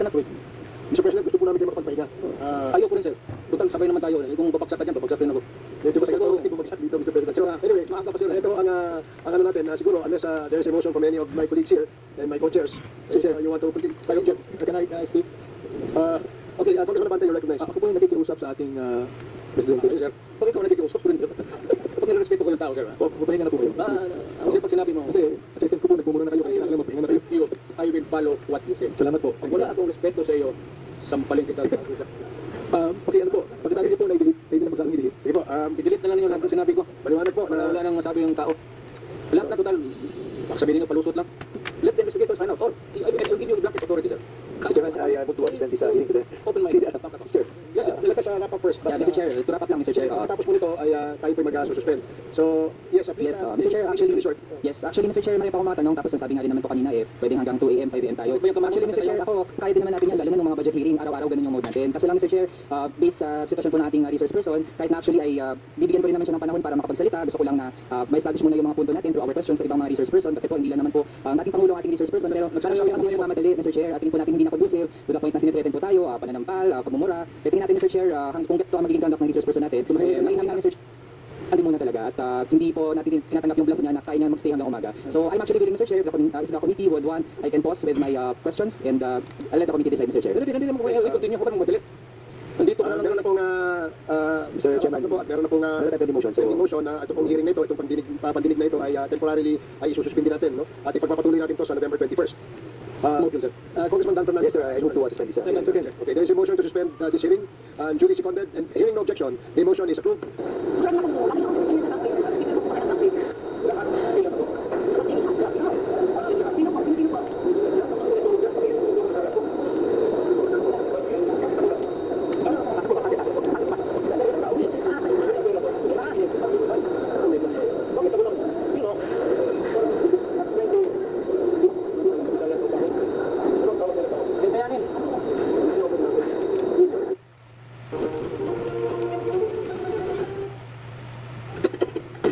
cannot wait. Mr. President, gusto po namin kayo makapagpahinga. Ayaw ko rin, sir. Total, sabay naman tayo. Kung babagsak ka dyan, babagsak rin ako. Medyo masaya ko, hindi bumagsak dito, Mr. President. So, anyway, maaga pa, sir. Ito ang ano natin, siguro, unless there is a motion from any of my colleagues here and my co-chairs. Sir, you want to continue? Can I speak? Okay, Congressman Abante, you recognize. Ako po yung nakikiusap sa ating Presidente. Sir, pag ikaw nakikiusap ko rin. Pag nilarespeto ko yung tao, sir. Papahinga na po kayo. Kasi pag sinabi mo, kasi sir ko po, nagmumura na kayo. Kaya alam mo, pahinga na kayo. I will follow what you say. Salamat po. Pag wala akong respeto sa iyo, sampalin kita. Okay, ano po, pagkatapos niyo po na-delete, pwede na magsasang i-delete. Sige po, i-delete na lang ninyo ang sinabi ko. Paliwanag po, wala nang masabi yung tao. Lahat na total, baka sabihin nyo palusot lang. Let the investigators find out. Or, I will give you blanket authority, sir. Mr. Chairman, I want to assist sa hearing today. Open mind. Sir, yes, sir. Nilagay sa wrap up first. Mr. Chair, ito wrap up lang, Mr. Chair. Tapos po nito ay tayo po mag-suspend. So, yes, please. Yes, Mr. Chair, actually, Mr. Chair, marami pa akong matanong, tapos nasabi nga rin naman po kanina pwedeng hanggang 2 AM, 5 AM tayo. Actually, Mr. Chair, ako, kaya din naman natin yan, lalo na ng mga budget hearing, araw-araw ganun yung mode natin. Kaso lang, Mr. Chair, based sa sitwasyon po ng ating resource person, kahit na actually ay bibigyan ko rin naman siya ng panahon para makapagsalita, gusto ko lang na ma-establish muna yung mga punto natin through our questions sa ibang mga resource person, kasi po, hindi lang naman po ang ating Pangulo ang ating resource person, pero nagsasabi ko yung mamadali, Mr. Chair, at tingin po natin hindi na conducive, to the point na tinitreaten po tayo, pananampal, pagmumura. Tingin natin, Mr. Chair, kung ito ang magiging conduct ng resource person natin, mainam na, Mr. Chair, hindi muna talaga at hindi po natin tinatanggap yung bluff niya na kaya niya magstay hanggang umaga. So I'm actually willing, Mr. Chair, if the committee would want, I can pause with my questions and I'll let the committee decide, Mr. Chair. Pero hindi naman ko continue ko pa ng madali. Nandito ko meron na pong Mr. Chairman, meron na pong motion na itong hearing na ito, itong pandinig na ito ay temporarily ay isususpindi natin, no? At ipagpapatuloy natin ito sa November 21st. Motion, sir. Congressman Dan Fernandez. Yes, sir. I move to suspend this. Okay, there is a motion to suspend this hearing. Duly seconded and hearing no objection. The motion is approved.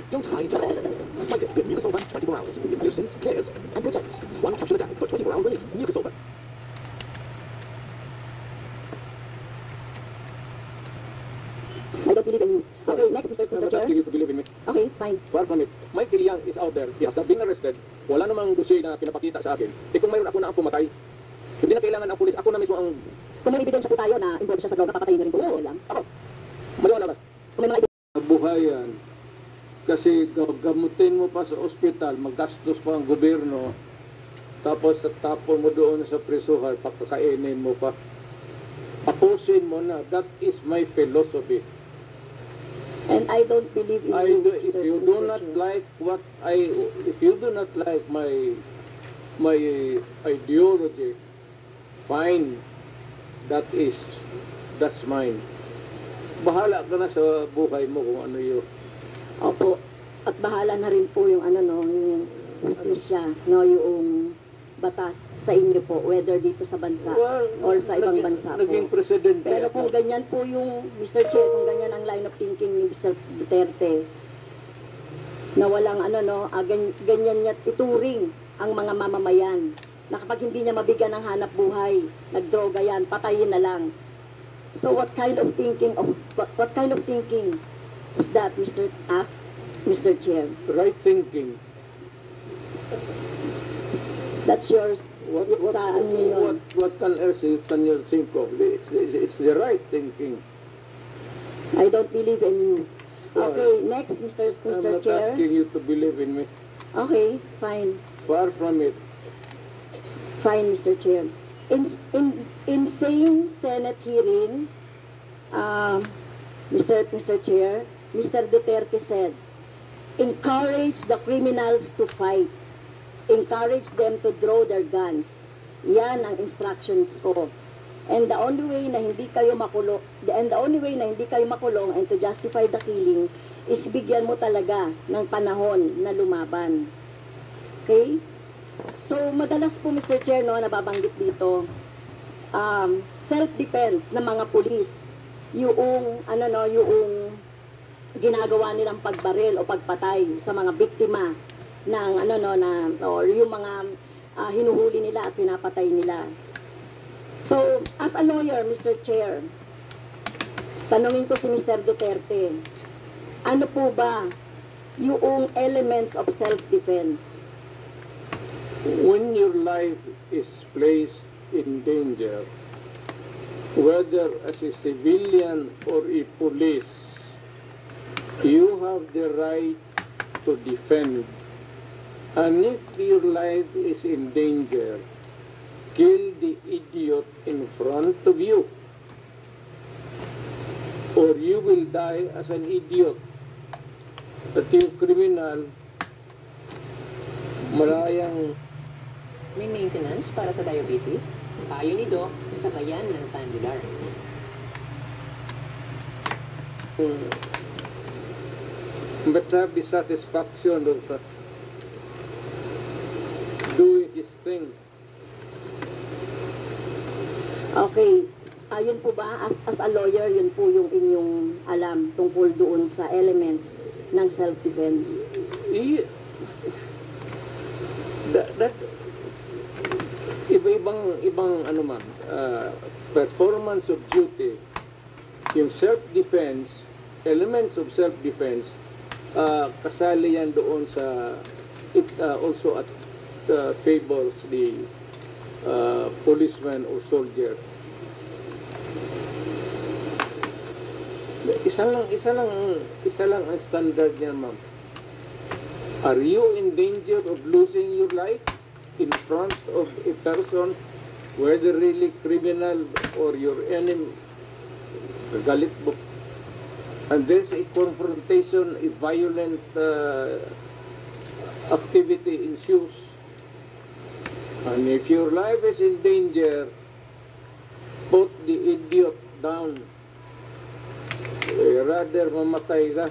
Don't hide your head. Fight it with Mucosolvan 24 hours. It loosens, clears, and protects. One capsule a day for 24-hour relief. Mucosolvan. I don't believe in you. Okay, next, Mr. I'm not asking you to believe in me. Okay, fine. Far from it. Mike Diliang is out there. He has not been arrested. Wala namang dossier na pinapakita sa akin. Kung mayroon ako na ang pumatay, hindi na kailangan ang pulis. Ako na mismo ang... Kung may ebidensya po tayo na involved siya sa droga, papatayin na rin po tayo lang. Ako. Maliwala ba? Kung may mga Buhayan. Kasi gamutin mo pa sa ospital, magastos pa ang gobyerno, tapos tapon mo doon sa prisuhan, pakakainin mo pa. Tapusin mo na. That is my philosophy. And I don't believe in If you do not like my ideology, fine. That's mine. Bahala ka na sa buhay mo kung ano yun. Opo. At bahala na rin po yung yung justisya, yung batas sa inyo po, whether dito sa bansa or sa ibang bansa po. Naging presidente. Pero kung ganyan po yung, Mr. Chair, kung ganyan ang line of thinking ni Mr. Duterte, na walang ganyan niya ituring ang mga mamamayan, na kapag hindi niya mabigyan ng hanap buhay, nagdroga yan, patayin na lang. So what kind of thinking is that, Mr. Chair? Right thinking. That's yours. What else can you think of? It's the right thinking. I don't believe in you. Okay, next, Mr. I'm not Chair. asking you to believe in me. Okay, fine. Far from it. Fine, Mr. Chair. In same Senate hearing, Mr. Chair, Mr. Duterte said, encourage the criminals to fight. Encourage them to draw their guns. Yan ang instructions ko. And the only way na hindi kayo makulong, and to justify the killing is bigyan mo talaga ng panahon na lumaban. Okay? So, madalas po, Mr. Chair, nababanggit dito, self-defense ng mga pulis, yung ginagawa nilang pagbaril o pagpatay sa mga biktima ng or yung mga hinuhuli nila at pinapatay nila. So, as a lawyer, Mr. Chair, tanungin ko si Mr. Duterte, ano po ba yung elements of self-defense? When your life is placed in danger, whether as a civilian or a police, you have the right to defend. And if your life is in danger, kill the idiot in front of you, or you will die as an idiot. At yung criminal, malayang May maintenance para sa diabetes? Payo ni Doc sa bayan ng Tandular. but have the satisfaction of doing his thing. Okay, ayun po ba, as a lawyer, yun po yung inyong alam tungkol doon sa elements ng self-defense? That ibang ano man, performance of duty, yung self-defense, elements of self-defense, kasali yan doon sa, it also at favors the policeman or soldier. Isa lang ang standard niya, ma'am. Are you in danger of losing your life in front of a person, whether really criminal or your enemy, galit mo, and there's a confrontation, a violent activity ensues, and if your life is in danger, put the idiot down. Rather mamatay ka.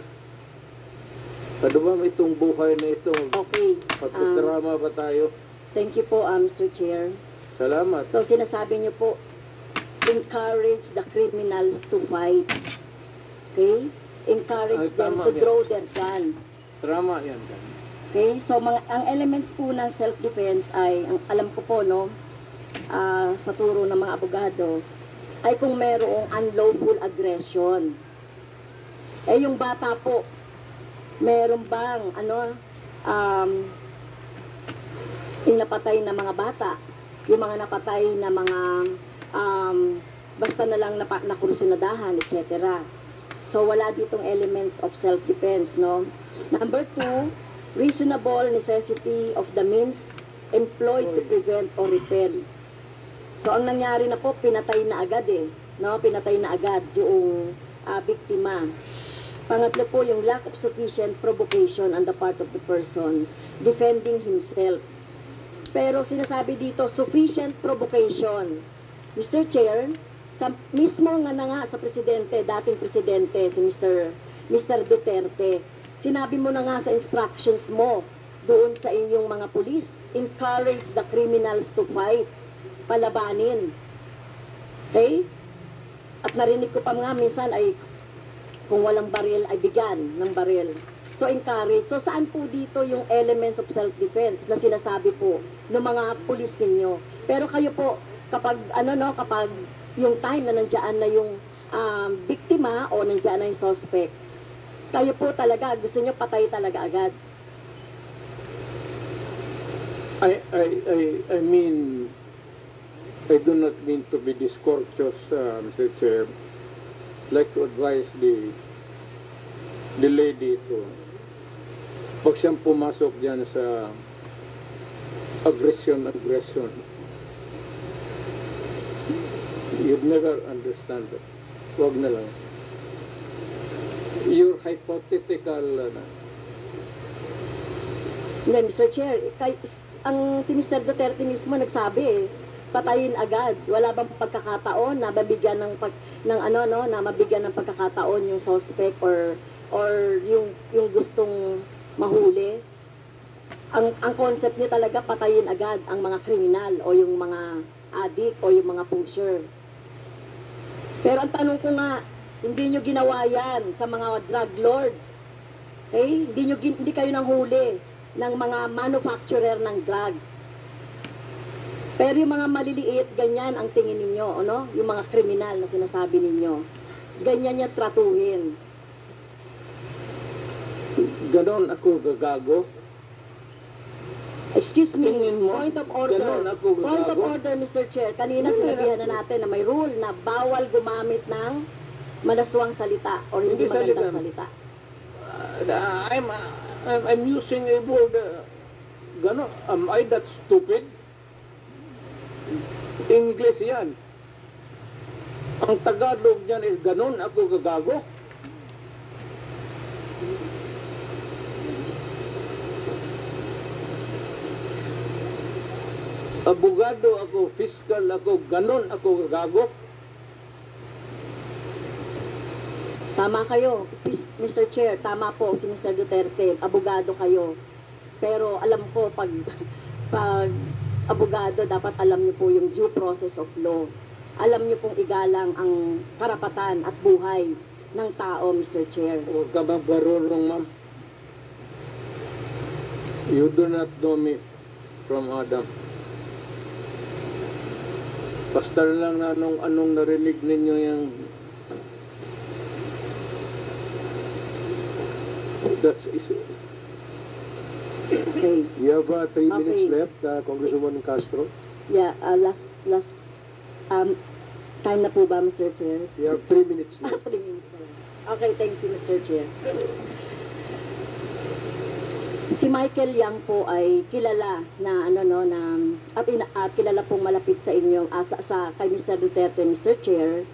Ano ba itong buhay na ito? Okay. Pagkadrama pa tayo? Thank you po, Mr. Chair. Salamat. So, sinasabi niyo po, encourage the criminals to fight. Okay? Encourage Ay, them tama to yan. draw their guns. Drama yan. Okay? So, ang elements po ng self-defense ay, ang alam ko po, no, sa turo ng mga abogado, ay kung merong unlawful aggression. Eh, yung bata po, meron bang, yung napatay na mga bata, yung mga napatay na mga, basta na lang nakursunadahan, etc. So, wala ditong elements of self-defense, no? Number 2, reasonable necessity of the means employed to prevent or repel. So, ang nangyari na po, pinatay na agad no? Pinatay na agad yung biktima. Pangatlo po, yung lack of sufficient provocation on the part of the person defending himself. Pero sinasabi dito, sufficient provocation. Mr. Chair, mismo nga sa presidente, dating presidente, si Mr. Duterte, sinabi mo na nga sa instructions mo doon sa inyong mga pulis, encourage the criminals to fight, palabanin. Okay? At narinig ko pa nga minsan ay kung walang baril ay bigyan ng baril. So encourage. So saan po dito yung elements of self-defense na sinasabi po ng mga pulis ninyo? Pero kayo po, kapag kapag yung time na nandiyan na yung biktima o nandiyan na yung suspect, kayo po talaga, gusto nyo patay talaga agad. I mean, I do not mean to be discourteous, Mr. Chair. Like to advise the lady to, pag siyang pumasok dyan sa aggression, you'd never understand it. Huwag na lang. Your hypothetical, Hindi, Mr. Chair, ang si Mr. Duterte mismo nagsabi patayin agad. Wala bang pagkakataon na mabigyan ng na mabigyan ng pagkakataon yung suspect or yung gustong mahuli? Ang concept niya talaga patayin agad ang mga kriminal o yung mga addict o yung mga pusher. Pero ang tanong ko nga, hindi nyo ginawa yan sa mga drug lords. Okay? Hindi kayo nang huli ng mga manufacturer ng drugs. Pero yung mga maliliit, ganyan ang tingin ninyo, ano? Yung mga kriminal na sinasabi ninyo. Ganyan niya tratuhin. Ganon ako gagago. Excuse me, Tingin mo, point of order. ganon ako Point of gagago? order, Mr. Chair. Kanina sinabihan na natin na may rule na bawal gumamit ng malaswang salita or hindi Hindi magandang salita. salita. I'm using a word. Ganon. Am I that stupid? English yan. Ang Tagalog niyan is ganon ako gagago. Abogado ako, fiscal ako, ganon ako gagago. Tama kayo, Mr. Chair, tama po si Mr. Duterte, abogado kayo. Pero alam ko, pag abogado, dapat alam niyo po yung due process of law. Alam niyo pong igalang ang karapatan at buhay ng tao, Mr. Chair. Huwag ka bang barurong, ma'am? You do not know me from Adam. Basta lang na anong narinig ninyo yung that's is Okay. You have 3 minutes Okay. left, Congresswoman Castro. Yeah, last time na po ba, Mr. Chair? You have 3 minutes left. 3 minutes na lang. Okay, thank you, Mr. Chair. Si Michael Yang po ay kilala na at kilala pong malapit sa inyo kay Mr. Duterte, Mr. Chair.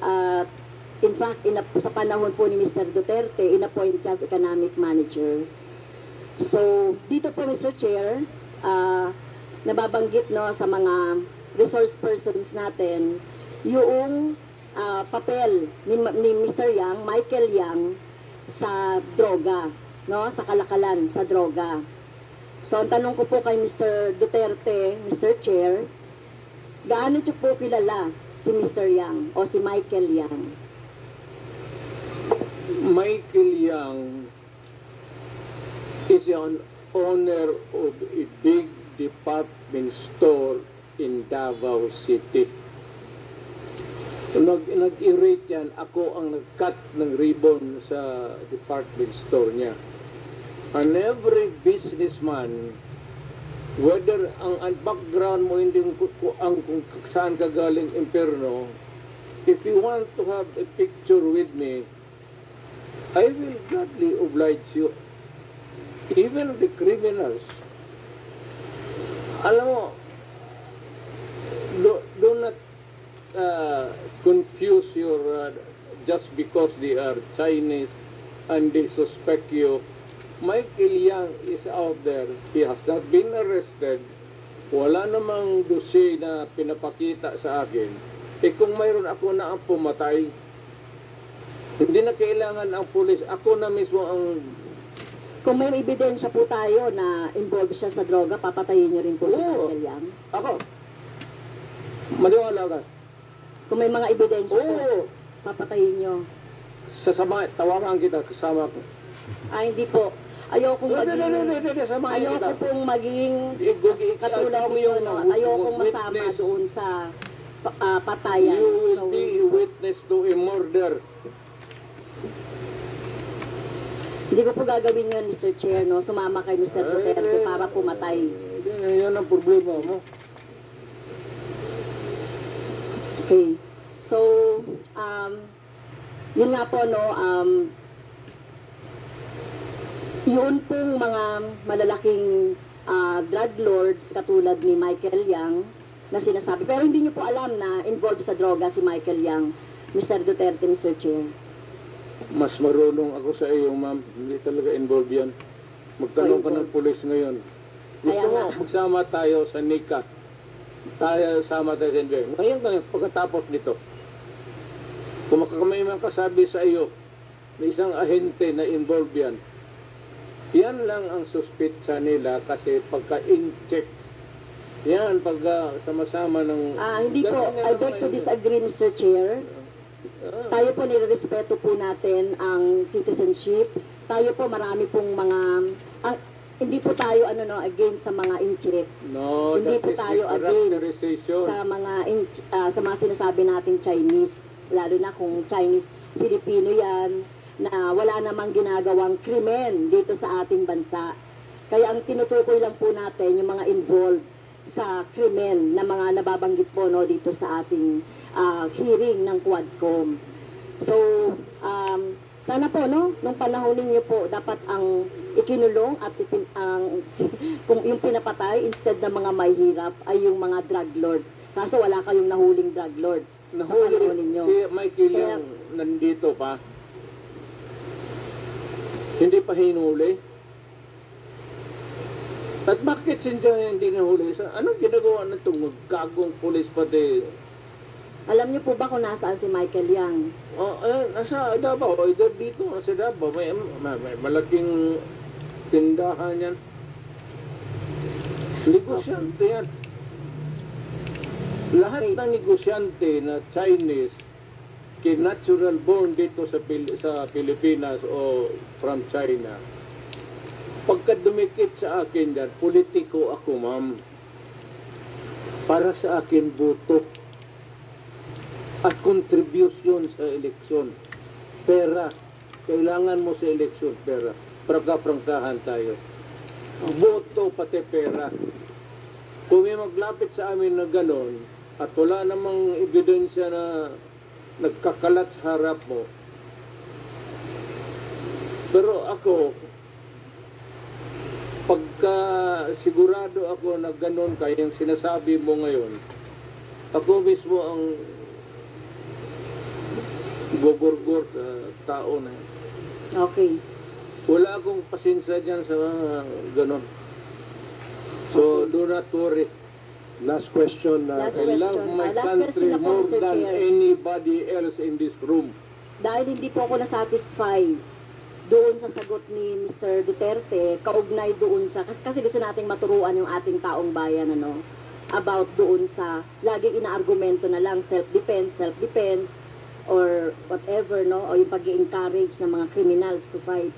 At in fact, sa panahon po ni Mr. Duterte, inappoint siya as economic manager. So, dito po, Mr. Chair, nababanggit no sa mga resource persons natin yung papel ni Mr. Yang, Michael Yang, sa droga, no, sa kalakalan sa droga. So, ang tanong ko po kay Mr. Duterte, Mr. Chair, gaano niyo po kilala si Mr. Yang o si Michael Yang? Michael Yang is an owner of a big department store in Davao City. Nag-irate yan, ako ang nag-cut ng ribbon sa department store niya. And every businessman, whether ang background mo hindi kung saan ka galing impyerno, if you want to have a picture with me, I will gladly oblige you. Even the criminals. Alam mo, do not confuse your, just because they are Chinese and they suspect you. Michael Yang is out there. He has not been arrested. Wala namang dossier na pinapakita sa akin. Eh kung mayroon ako na ang pumatay, hindi na kailangan ang pulis. Ako na mismo ang... Kung may ebidensya po tayo na involved siya sa droga, papatayin niyo rin po si Oo. Michael Yang? Ako. Maniwala ka. Kung may mga ebidensya po, Oo. papatayin niyo? Sasama, tawagan kita, kasama ko. Hindi po. Ayokong Samahan ayoko kita. pong maging katulad Ikaw niyo, yung no? Ayokong masama witness. doon sa patayan. You will So, be a witness to a murder. hindi ko po gagawin yun, Mr. Chair, no? Sumama kay Mr. Duterte para pumatay. Yan ang problema mo. Okay. So, yun nga po, no, yun pong mga malalaking drug lords katulad ni Michael Yang na sinasabi. Pero hindi nyo po alam na involved sa droga si Michael Yang, Mr. Duterte, Mr. Chair. Mas marunong ako sa iyo, ma'am. Hindi talaga involved yan. Magtanong ka ng pulis ngayon. Gusto Kaya mo, nga. magsama tayo sa NICA. Sama tayo sa NBI. Ngayon, pagkatapos nito, kung may makasabi sa iyo na isang ahente na involved yan, yan lang ang suspitsa nila kasi pagka-in-check, yan, pagka sama-sama ng... Hindi po. I beg to disagree, Mr. Chair. Tayo po nirerespeto po natin ang citizenship. Tayo po marami pong mga... hindi po tayo against sa mga inchirip. No, Hindi that po is tayo the against characterization. sa mga sinasabi nating Chinese, lalo na kung Chinese Filipino yan, na wala namang ginagawang krimen dito sa ating bansa. Kaya ang tinutukoy lang po natin yung mga involved sa krimen na mga nababanggit po dito sa ating hearing ng Quadcom. So, sana po, nung panahon ninyo po, dapat ang ikinulong at kung yung pinapatay instead ng mga may hirap ay yung mga drug lords. Kaso wala kayong nahuling drug lords sa panahon ninyo. Si Michael yung nandito pa. Hindi pa hinuli. At bakit siya hindi nahuli? Anong ginagawa na itong gagong pulis pati? Alam niyo po ba kung nasaan si Michael Yang? Nasa Davao. Dito, nasa Davao. May malaking tindahan yan. Negosyante yan. Lahat ng negosyante na Chinese, natural born dito sa Pilipinas o from China, pagka dumikit sa akin yan, politiko ako, ma'am. Para sa akin, boto. At contribution sa eleksyon. Pera. Kailangan mo sa eleksyon, pera. Prangkahan tayo. Boto pati pera. Kung may maglapit sa amin na gano'n, at wala namang ebidensya na nagkakalat sa harap mo. Pero ako, pagka sigurado ako na gano'n kayang sinasabi mo ngayon, ako mismo ang gogorgor sa tao na yun. Okay. Wala akong pasensya dyan sa mga ganon. So, do not worry. Last question. Last I love question. my Last country question na po, more Mr. than Chair. anybody else in this room. Dahil hindi po ako nasatisfy doon sa sagot ni Mr. Duterte, kaugnay doon sa, kasi gusto nating maturuan yung ating taong bayan, about doon sa, laging inaargumento na lang, self-defense, or whatever, o yung pag-encourage ng mga criminals to fight.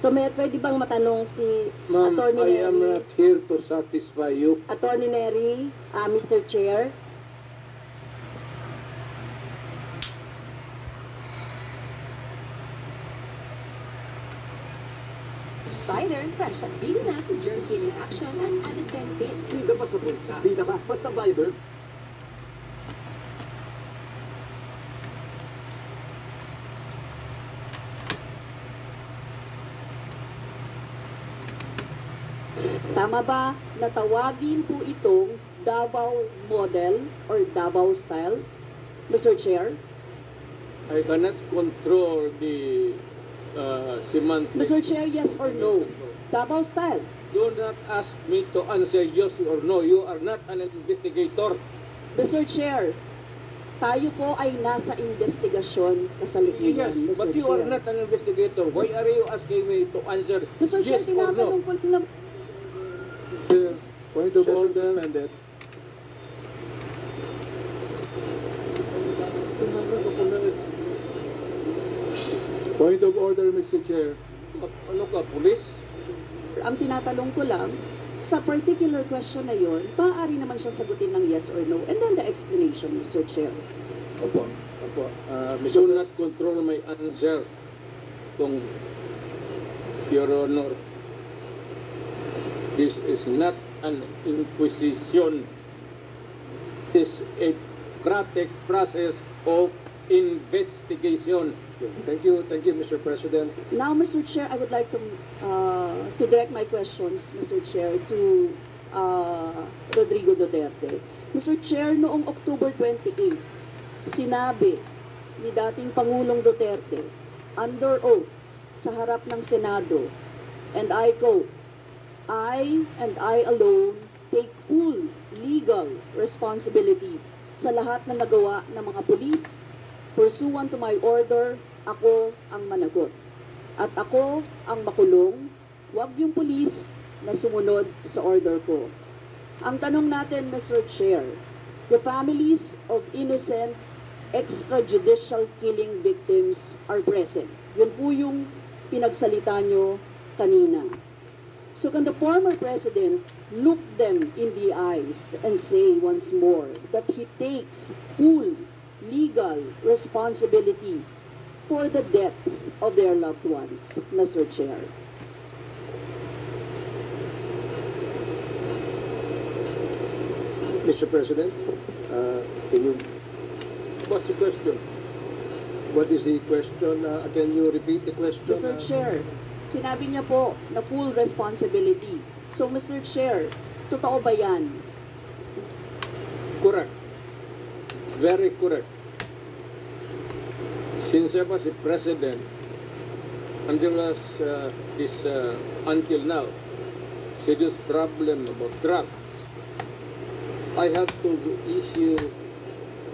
So, pwede bang matanong si Ma'am, Attorney I am Neri? not here to satisfy you. Attorney Neri, Mr. Chair, Spider, fresh at bili na sa germ killing action at added benefits. Sida pa sa bulsa. Sida pa. Basta Viber. tama ba na tawagin po itong Davao model or Davao style, Mr. Chair? I cannot control the semantics. Mr. Chair, yes or no? Davao style. Do not ask me to answer yes or no. You are not an investigator. Mr. Chair, tayo po ay nasa investigasyon kasalukuyan, Yes, Mr. but you Chair. are not an investigator. Why are you asking me to answer Mr. Chair, yes or no? tinatanong po na... Point of order. Point of order, Mr. Chair. Ano ka, pulis? Ang tinatanong ko lang, sa particular question na yon, maaari naman siyang sagutin ng yes or no. And then the explanation, Mr. Chair. Opo. Do not control my answer. Kung Your Honor, this is not an inquisition. It is a democratic process of investigation. Thank you, Mr. President. Now, Mr. Chair, I would like to direct my questions, Mr. Chair, to Rodrigo Duterte. Mr. Chair, noong October 28, sinabi ni dating Pangulong Duterte, under oath, sa harap ng Senado, and I quote, I and I alone take full legal responsibility sa lahat na nagawa ng mga pulis. Pursuant to my order, ako ang managot. At ako ang makulong, huwag yung pulis na sumunod sa order ko. Ang tanong natin, Mr. Chair, the families of innocent extrajudicial killing victims are present. Yun po yung pinagsalita nyo kanina. So can the former president look them in the eyes and say once more that he takes full legal responsibility for the deaths of their loved ones, Mr. Chair? Mr. President, can you, What's the question? what is the question? Can you repeat the question? Mr. Chair, sinabi niya po na full responsibility. So, Mr. Chair, totoo ba yan? Correct. Very correct. Since I was a president, until now, serious problem about drugs, I have to issue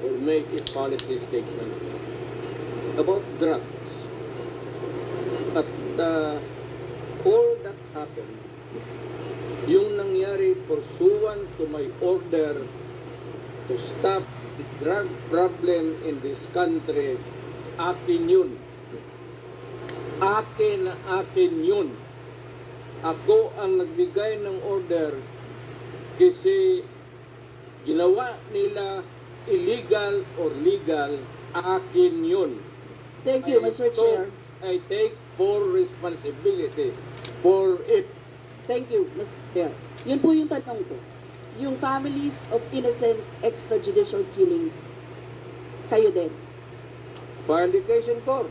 or make a policy statement about drugs. At all that happened, yung nangyari pursuant to my order to stop the drug problem in this country, akin yun. Akin yun. Ako ang nagbigay ng order kasi ginawa nila illegal or legal, akin yun. Thank you, Mr. Chair. I take full responsibility for it. Thank you, Mr. Chair. Yun po yung tanong ko. Yung families of innocent extrajudicial killings, kayo din. File the case in court.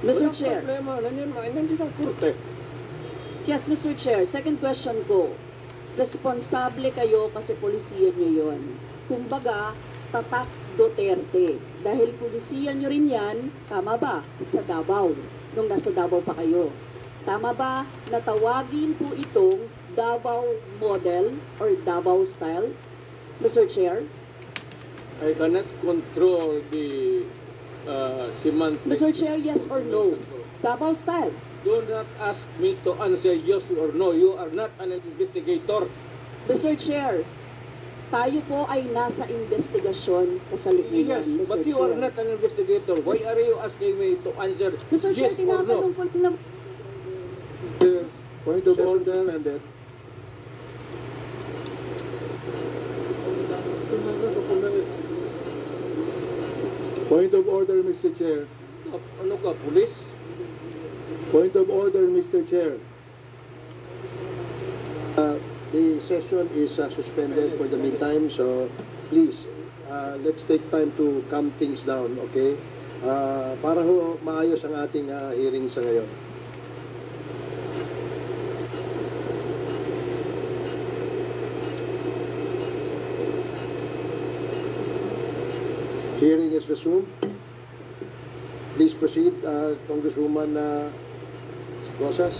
Mr. Walang Chair. problema. Nandiyan ang korte. Yes, Mr. Chair. Second question ko. Responsable kayo kasi polisiya nyo yun. Kumbaga, tatak Duterte. Dahil polisiya nyo rin yan, tama ba? Sa Davao. Nung nasa Davao pa kayo. Tama ba na tawagin po itong Davao model or Davao style? Mr. Chair? I cannot control the semantics. Mr. Chair, yes or no? Davao style. Do not ask me to answer yes or no. You are not an investigator. Mr. Chair, tayo po ay nasa investigasyon kasalukuyan, Yes, Mr. but you Chair. are not an investigator. Why are you asking me to answer Mr. Chair, yes or no? tinatanong ko na... Yes. Point of order, and then point of order, Mr. Chair. Ano ka, police? Point of order, Mr. Chair. The session is suspended for the meantime, so please, let's take time to calm things down, okay? Para ho maayos ang ating hearing sa ngayon. Hearing is resumed. Please proceed, Congresswoman Rosas.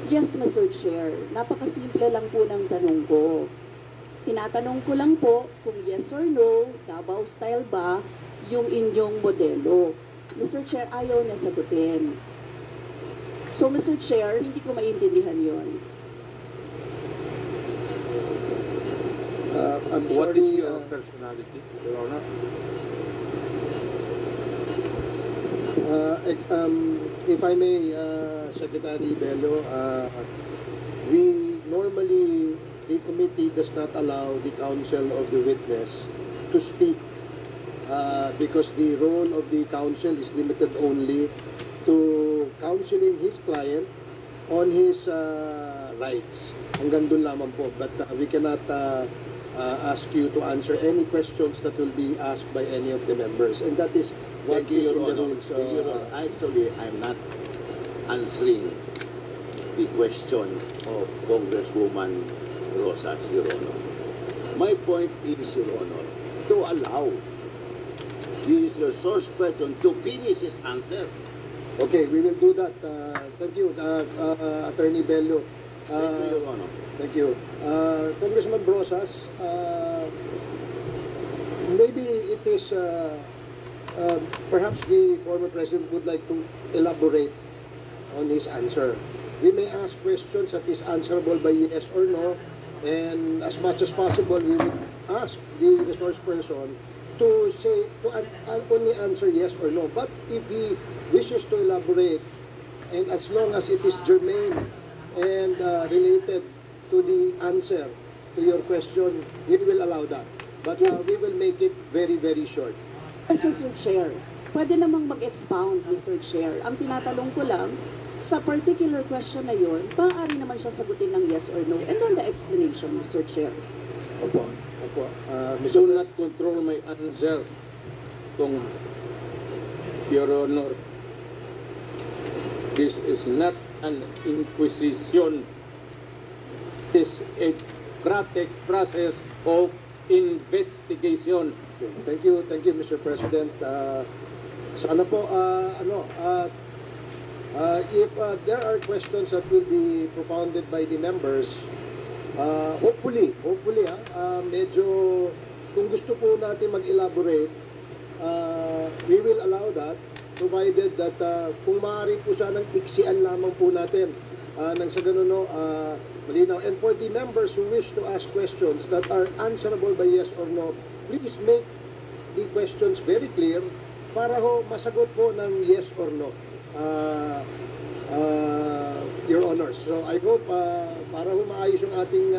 Yes, Mr. Chair. Napakasimple lang po ng tanong ko. Tinatanong ko lang po kung yes or no, Davao style ba yung inyong modelo. Mr. Chair, ayaw na sagutin. So, Mr. Chair, hindi ko maintindihan yon. I'm What sorry, is your personality, Your Honor? if I may, Secretary Bello, we normally, the committee does not allow the counsel of the witness to speak because the role of the counsel is limited only to counseling his client on his rights. Hanggang dun lamang po. But we cannot ask you to answer any questions that will be asked by any of the members. And that is what Thank you, is in Your the Honor. rules. Your Honor, actually, I'm not answering the question of Congresswoman Rosas, Your Honor. My point is, Your Honor, to allow the resource person to finish his answer. Okay, we will do that. Thank you, Attorney Bello. Thank you, Your Honor. Thank you. Congressman Brosas, maybe it is, perhaps the former president would like to elaborate on his answer. We may ask questions that is answerable by yes or no, and as much as possible, we would ask the resource person to say, to only answer yes or no. But if he wishes to elaborate, and as long as it is germane and related to the answer to your question, we will allow that. But Yes. we will make it very, very short. As Mr. Chair, pwede namang mag-expound, Mr. Chair. Ang tinatanong ko lang, sa particular question na yun, maaari naman siya sagutin ng yes or no. And then the explanation, Mr. Chair. Opo, opo. Do not control my answer, kung Your Honor. This is not an inquisition. It is a democratic process of investigation. Thank you, Mr. President. Sana po, if there are questions that will be propounded by the members, hopefully, medyo, kung gusto po natin mag-elaborate, we will allow that, provided that kung maaari po sanang iksian lamang po natin nang sa ganun, malinaw. And for the members who wish to ask questions that are answerable by yes or no, please make the questions very clear para ho masagot po ng yes or no, Your Honors. So I hope para ho maayos yung ating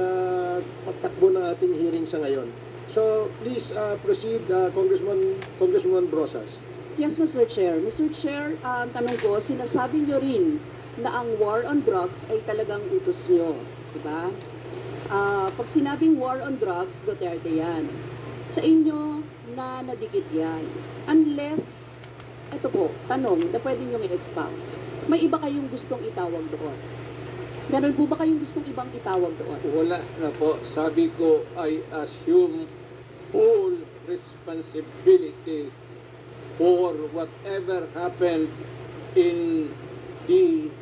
pagtakbo ng ating hearing sa ngayon. So please proceed, Congresswoman Brosas. Yes, Mr. Chair. Mr. Chair, tanong ko, sinasabi nyo rin na ang war on drugs ay talagang utos nyo. Diba? Pag sinabing war on drugs, Duterte yan. Sa inyo na nadikit yan. Unless, ito po, tanong na pwede nyo i-expound. May iba kayong gustong itawag doon? Meron po ba kayong gustong ibang itawag doon? Wala na po. Sabi ko, I assume full responsibility for whatever happened in the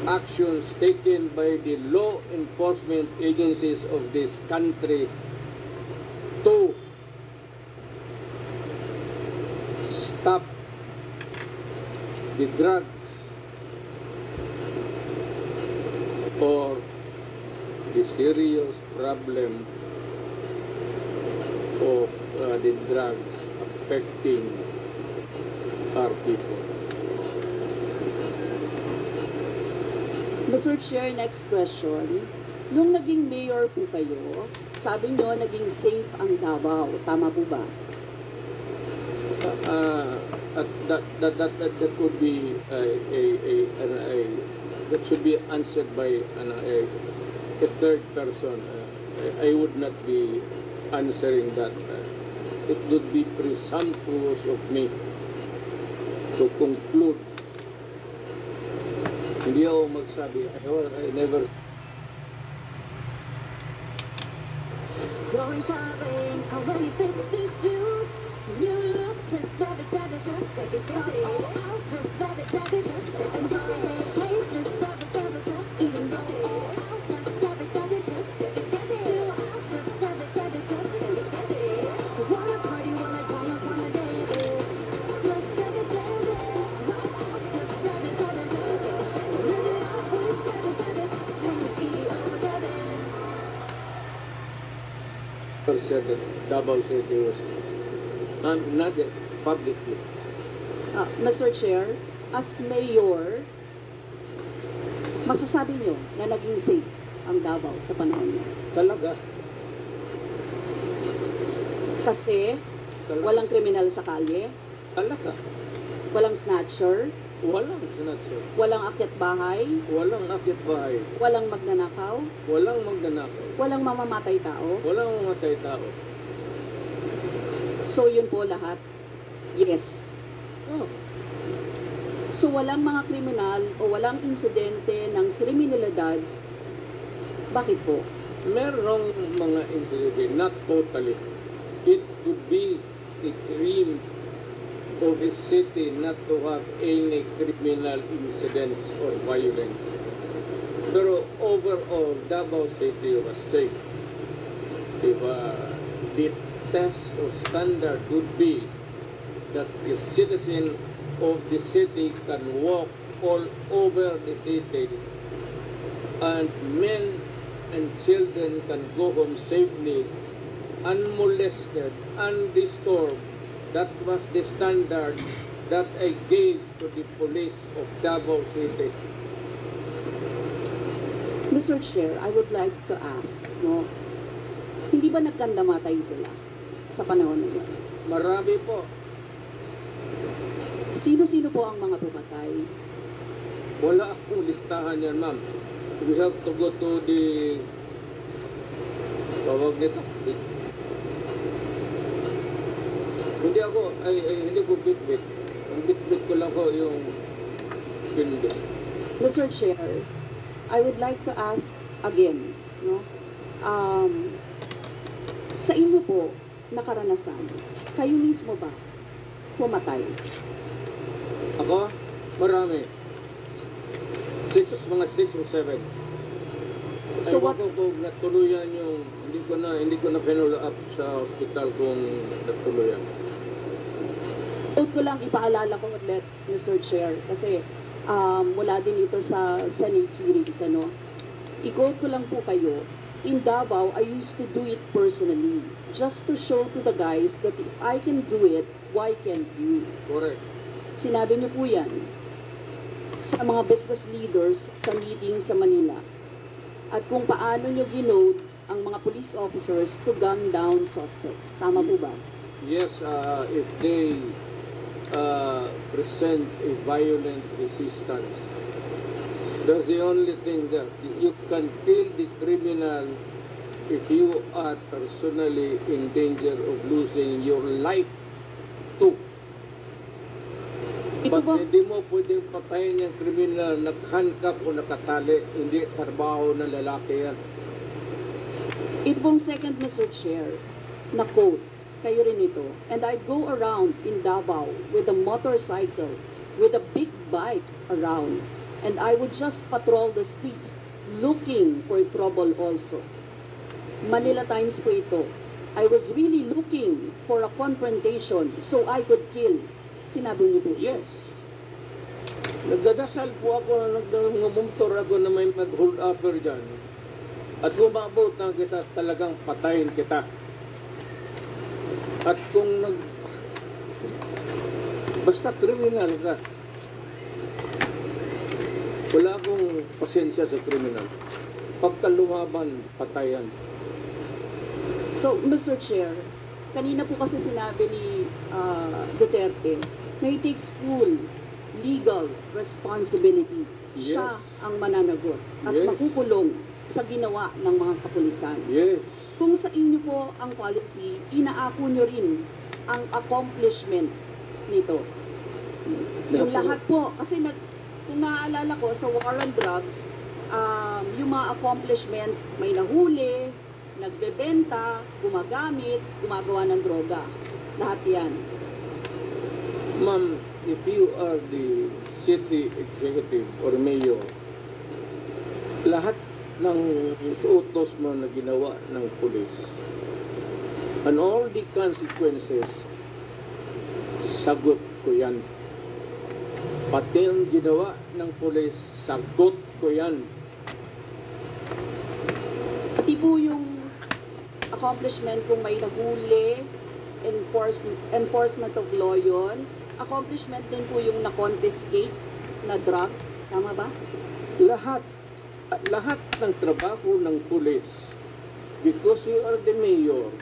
actions taken by the law enforcement agencies of this country to stop the drugs or the serious problem of the drugs affecting our people. Mr. Chair, next question. Nung naging mayor po kayo, sabi nyo naging safe ang Davao. Tama po ba? That could be that should be answered by a third person. I would not be answering that. It would be presumptuous of me to conclude. Hindi ako magsabi. I never. Going shopping, so many things to choose. You look just love it, that is just take a shot. Oh, just love it, that is just enjoy it. Taste just love it, that is just even though. Oh, just love it, that is just take it. Just love it, that is just take it. Wanna party, wanna dance. Just get it, dance. Just love it, that is just live it up with that is. When you feel that is. Said that Davao City was not yet publicly. Mr. Chair, as mayor, masasabi nyo na naging safe ang Davao sa panahon niya. Talaga. Kasi walang kriminal sa kalye, Talaga. walang snatcher, Walang sinatso. walang akyat bahay, Walang akit bahay. walang magnanakaw, Walang magnanakaw. walang mamamatay tao. Walang mamatay tao. So yun po lahat, yes. Oh. So walang mga kriminal o walang insidente ng kriminalidad. Bakit po? Merong mga incident, not totally. It could be a dream of a city not to have any criminal incidents or violence. Pero overall, Davao City was safe. If the test or standard would be that the citizen of the city can walk all over the city and men and children can go home safely, unmolested, undisturbed. That was the standard that I gave to the police of Davao City. Mr. Chair, I would like to ask, no, hindi ba nagkandamatay sila sa panahon na yun? Marami po. Sino-sino po ang mga pumatay? Wala akong listahan yan, ma'am. We have to go to the... Tawag nito. Hindi ako, hindi ko bit-bit. Ang bit-bit ko lang ko yung pindi. Mr. Chair, I would like to ask again, no? Sa inyo po, nakaranasan, kayo mismo ba pumatay? Ako, marami. Mga 6 o 7. So what- ko kung natuluyan yung, hindi ko na pinula up sa hospital kung natuluyan. Out ko lang ipaalala ko ulit, Mr. Chair, kasi mula din ito sa Senate hearings, ano. I-quote ko lang po kayo, in Davao, I used to do it personally, just to show to the guys that if I can do it, why can't you? Correct. Sinabi niyo po yan sa mga business leaders sa meeting sa Manila. At kung paano niyo ginode ang mga police officers to gun down suspects. Tama po ba? Yes, if they present a violent resistance, that's the only thing that you can kill the criminal if you are personally in danger of losing your life too. Ito But ba? hindi mo pwedeng patayin yung criminal nag-handcuff o nakatali. Hindi trabaho ng lalaki yan. Ito pong second, Mr. Chair, na quote, kayo rin ito, and I go around in Davao with a motorcycle, with a big bike around, and I would just patrol the streets looking for trouble also. Manila Times po ito. I was really looking for a confrontation so I could kill. Sinabi niyo po. Yes. Nagdadasal po ako, nagdamumtor ako na may mag-hold upper dyan. At umabot na kita, talagang patayin kita. At kung basta criminal ka, wala akong pasensya sa criminal. Pagka lumaban, patayan. So, Mr. Chair, kanina po kasi sinabi ni Duterte na he takes full legal responsibility. Yes. Siya ang mananagot at Yes. makukulong sa ginawa ng mga kapulisan. Yes. Kung sa inyo po ang policy, inaako nyo rin ang accomplishment nito. Yung lahat po, kasi kung naaalala ko sa war on drugs, yung mga accomplishment, may nahuli, nagbebenta, gumagamit, gumagawa ng droga. Lahat yan. Ma'am, if you are the city executive or mayor, lahat ng utos mo na ginawa ng pulis and all the consequences, sagot ko yan. Pati ang ginawa ng pulis, sagot ko yan. Pati po yung accomplishment kung may nahuli, enforcement of law yun. Accomplishment din po yung na-confiscate na drugs. Tama ba? Lahat ng trabaho ng pulis, because you are the mayor,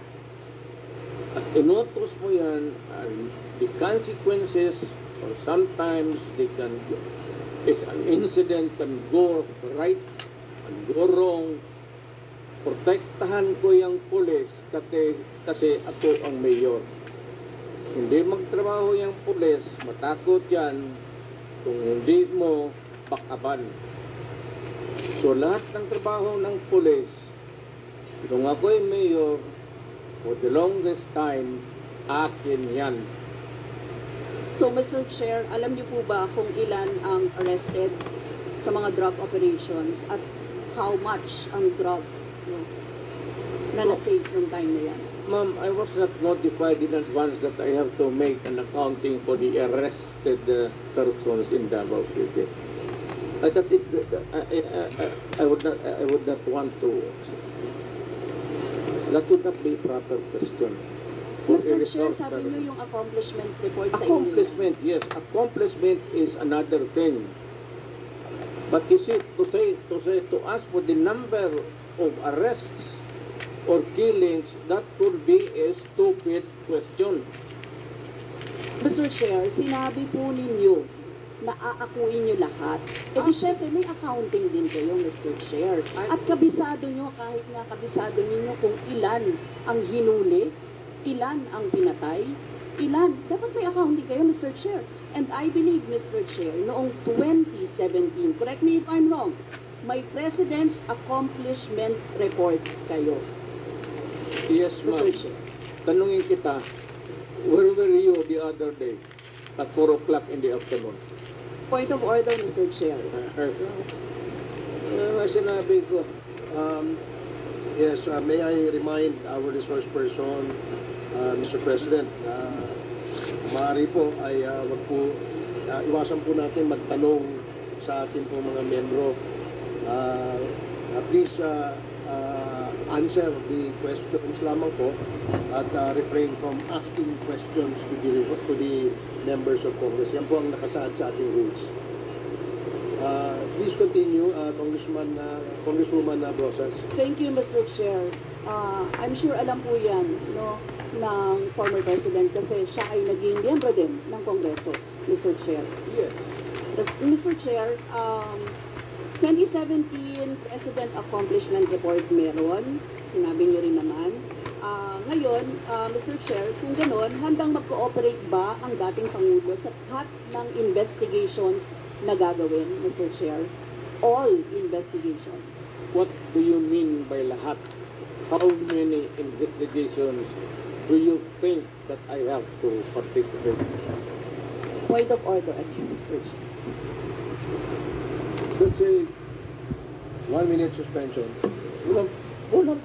at inutos mo yan, and the consequences, or sometimes an incident can go right and go wrong. Protektahan ko yung pulis kasi ako ang mayor. Hindi magtrabaho yung pulis, matakot yan kung hindi mo bakaban. So lahat ng trabaho ng pulis, kung ako'y mayor, for the longest time, akin yan. So, Mr. Chair, alam niyo po ba kung ilan ang arrested sa mga drug operations at how much ang drug na na-seize ng time na yan? Ma'am, I was not notified in advance that I have to make an accounting for the arrested persons in Davao City. I thought I would not want to. That would not be a proper question. For a Mr. Chair, resource sabi person. niyo yung accomplishment report sa inyo. Accomplishment, yes. Accomplishment is another thing. But is it to ask for the number of arrests or killings, that could be a stupid question. Mr. Chair, sinabi po ninyo na aakuin nyo lahat. Eh di syempre may accounting din kayo, Mr. Chair. At kabisado nyo, kahit nga kabisado ninyo kung ilan ang hinuli, ilan ang pinatay, ilan. Dapat may accounting kayo, Mr. Chair. And I believe, Mr. Chair, noong 2017, correct me if I'm wrong, may President's Accomplishment Report kayo, Yes, Mr. ma'am. Chair. Tanungin kita, where were you the other day at 4 o'clock in the afternoon? Point of order, Mr. Chair. Sinabi ko, Yes, may I remind our resource person, Mr. President, maaari po ay wag po, iwasan po natin magtanong sa ating po mga membro. Please answer the questions lamang po at refrain from asking questions to the members of Congress. Yan po ang nakasaad sa ating rules. Please continue, Congresswoman Brosas. Thank you, Mr. Chair. I'm sure alam po yan, no, ng former President kasi siya ay naging miyembro din ng Kongreso, Mr. Chair. yes. Mr. Chair, 2017 President Accomplishment Report meron, sinabi niyo rin naman. Ngayon, Mr. Chair, kung gano'n, handang mag-cooperate ba ang dating Pangulo sa lahat ng investigations na gagawin, Mr. Chair? All investigations. What do you mean by lahat? How many investigations do you think that I have to participate? Point of order again, Mr. Chair. Let's say 1 minute suspension. Walang